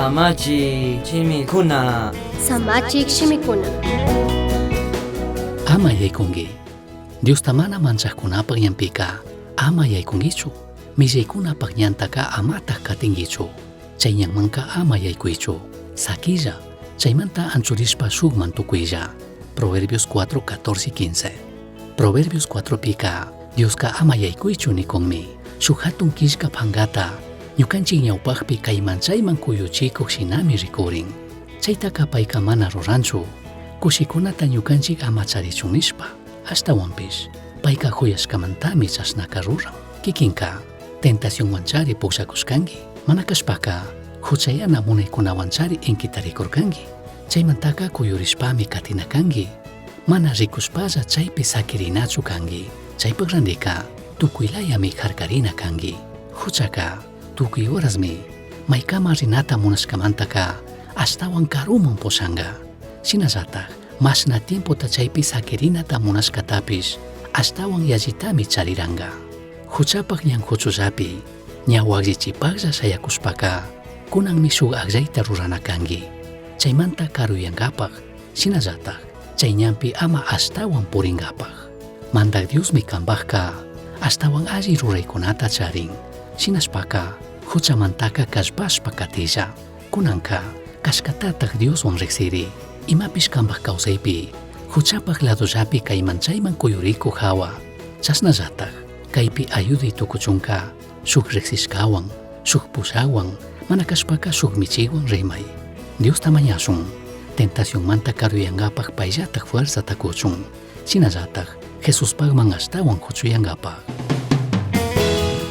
Samachi chimikuna. Samachik shimikuna. Ama yaykungi. Dios tamana manchaqkunapaq ñanpika ama yaykungichu. Millaykunapaq ñantaka amataq katingichu. Chay ñanmanqa ama yaykuychu. Sakilla, chaymanta anchurishpa shukman tukuylla. Proverbios 4, 14, 15. Proverbios 4 pika Dioska ama yaykuychu nikunmi. Shuk hatun kishka phangata ñukanchik ñawpaqpi kayman chayman kuyuchikuq shinami rikurin. Chaytaka payka mana ruranchu. Kushikunata ñukanchik ama charichun nishpa. Ashtawanpish payka huyashkamantami chashnaka ruran. Kikinka tentacionwanchari pukshakuskanki. Mana kashpaka huchayana munaykunawanchari inkitarikurkanki. Chaymantaka kuyurishpami katinakanki. Mana rikushpalla chaypi sakirinachu kanki. Chaypaq randika tukuylayami harkarina kanki. Huchaka tukuy horasmi maykama rinata munashkamantaka ashtawan karuman pushanga. Shinallatak mashna tiempota chaypi sakirinata munashkatapish ashtawan yallitami chariranga. Huchapaq ñanhuchullapi ñawaqllichipaqlla shayakushpaka kunanmi shuk aqllayta rurana kanki. Chaymanta karuyankapaq shinallatak chay ñanpi ama ashtawan purinkapaq. Mandak Diosmi kanpaqka ashtawan alli ruraykunata charin. Shinashpaka huchamantaka kashpashpa katilla. Kunanka kashkatataq Dioswan riqsiri. Imapish kanpaq kawsaypi huchapaq ladollapi kayman chayman kuyurikuq hawa. Chasnallatak kaypi ayudiy tukuchunka shuk riqsishkawan, shuk pushawan, mana kashpaka shuk michiwan rimay. Diosta mañashun, tentacionmanta karuyankapaq payllatak fuerzata kuchun. Shinallatak Jesuspaqman ashtawan huchuyankapaq.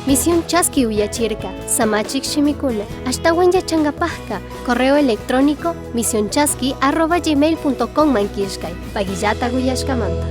Misión Chasqui uyachirka, Samachik shimikuna, ashtawan yachangapajka, correo electrónico misionchasqui@gmail.com mankishkay, pagillata uyashkamanta.